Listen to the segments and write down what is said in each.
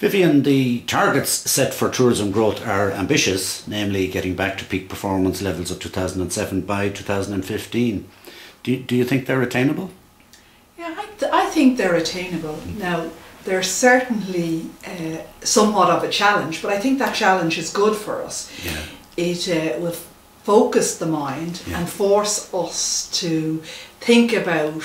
Vivienne, the targets set for tourism growth are ambitious, namely getting back to peak performance levels of 2007 by 2015. Do you think they're attainable? Yeah, I think they're attainable. Now, they're certainly somewhat of a challenge, but I think that challenge is good for us. Yeah. It will focus the mind and force us to think about,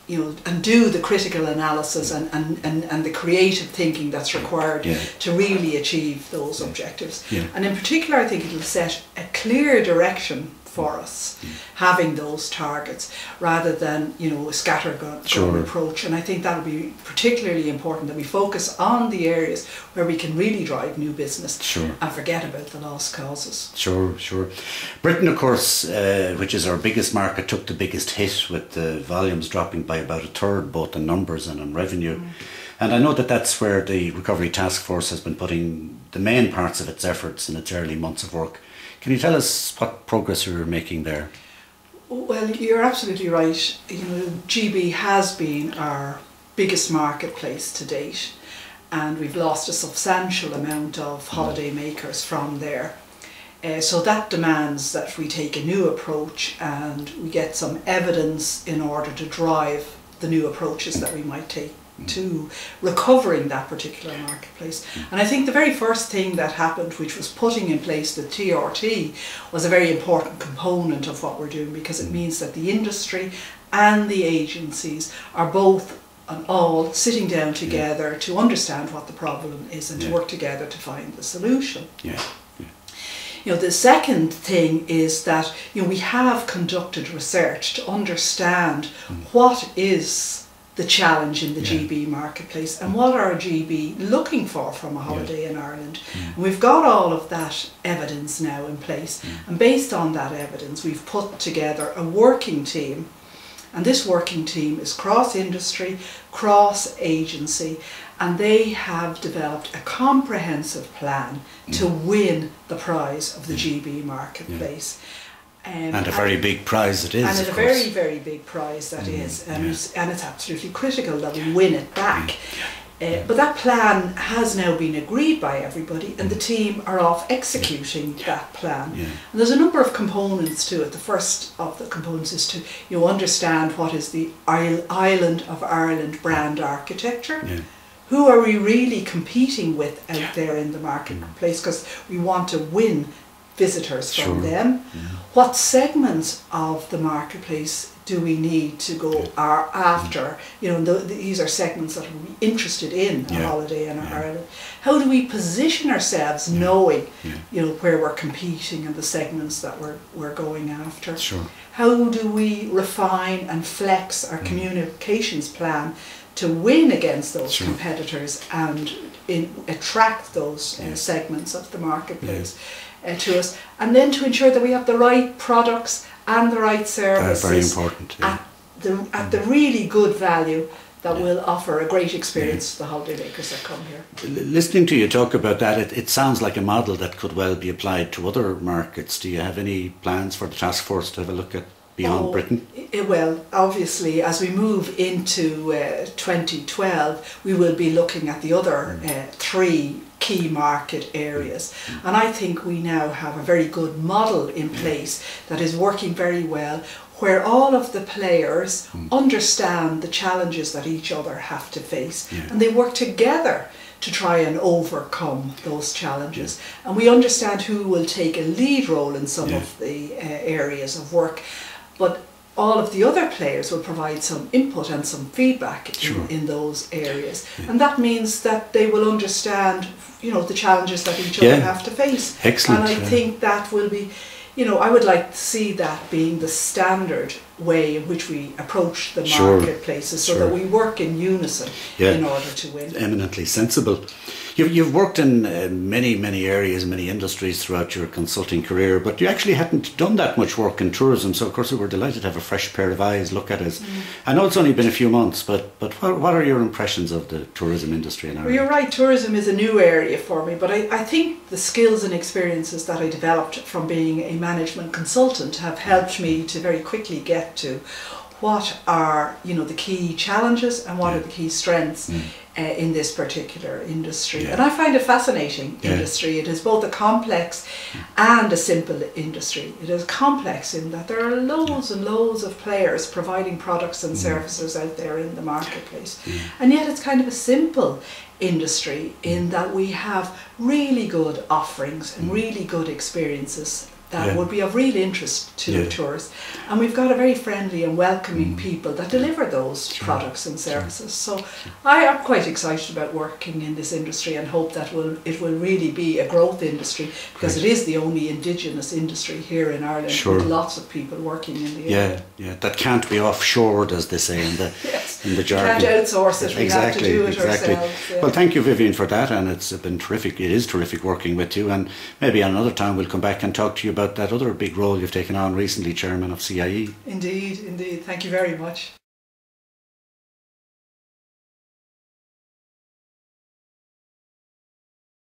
and do the critical analysis and the creative thinking that's required to really achieve those objectives. Yeah. And in particular, I think it'll set a clear direction for us, having those targets rather than a scattergun approach. And I think that'll be particularly important, that we focus on the areas where we can really drive new business and forget about the lost causes. Sure. Britain, of course, which is our biggest market, took the biggest hit with the volumes dropping by about a third, both in numbers and in revenue. And I know that that's where the Recovery Taskforce has been putting the main parts of its efforts in its early months of work. Can you tell us what progress you're making there? Well, you're absolutely right. GB has been our biggest marketplace to date, and we've lost a substantial amount of holiday makers from there. So that demands that we take a new approach and we get some evidence in order to drive the new approaches that we might take to recovering that particular marketplace. And I think the very first thing that happened, which was putting in place the TRT, was a very important component of what we're doing, because it means that the industry and the agencies are both and all sitting down together to understand what the problem is and to work together to find the solution. The second thing is that we have conducted research to understand what is the challenge in the GB marketplace and what are GB looking for from a holiday in Ireland. And we've got all of that evidence now in place, and based on that evidence we've put together a working team, and this working team is cross-industry, cross-agency, and they have developed a comprehensive plan to win the prize of the GB marketplace. And a very big prize it is. And a very, very big prize that is. And it's absolutely critical that we win it back. But that plan has now been agreed by everybody, and the team are off executing that plan. And there's a number of components to it. The first of the components is to understand what is the Island of Ireland brand architecture. Who are we really competing with out there in the marketplace? Because we want to win visitors from them. What segments of the marketplace do we need to go after? These are segments that will be interested in a holiday in Ireland. How do we position ourselves knowing where we're competing and the segments that we're going after? How do we refine and flex our communications plan to win against those competitors and attract those segments of the marketplace to us, and then to ensure that we have the right products and the right services very important, at the really good value that will offer a great experience to the holiday makers that come here. Listening to you talk about that, it sounds like a model that could well be applied to other markets. Do you have any plans for the task force to have a look at beyond Britain? Well, obviously, as we move into 2012, we will be looking at the other three key market areas. And I think we now have a very good model in place that is working very well, where all of the players understand the challenges that each other have to face, and they work together to try and overcome those challenges. And we understand who will take a lead role in some of the areas of work, but all of the other players will provide some input and some feedback in those areas. And that means that they will understand, the challenges that each other have to face. Excellent. And I think that will be, I would like to see that being the standard way in which we approach the marketplaces, so that we work in unison in order to win. Eminently sensible. You've worked in many areas, many industries throughout your consulting career, but you actually hadn't done that much work in tourism, so of course we were delighted to have a fresh pair of eyes look at us. I know it's only been a few months, but what are your impressions of the tourism industry in Ireland? Well, you're right, tourism is a new area for me, but I think the skills and experiences that I developed from being a management consultant have helped me to very quickly get to what are, you know, the key challenges and what are the key strengths in this particular industry. And I find it a fascinating industry. It is both a complex and a simple industry. It is complex in that there are loads and loads of players providing products and services out there in the marketplace. And yet it's kind of a simple industry in that we have really good offerings and really good experiences that would be of real interest to tourists. And we've got a very friendly and welcoming people that deliver those products and services. So I am quite excited about working in this industry and hope that it will really be a growth industry, because it is the only indigenous industry here in Ireland with lots of people working in the area. That can't be offshored, as they say in the jargon. We can't outsource it, we have to do it ourselves. Well, thank you, Vivienne, for that, and it's been terrific. It is terrific working with you, and maybe another time we'll come back and talk to you about that other big role you've taken on recently, Chairman of CIE. Indeed, indeed. Thank you very much.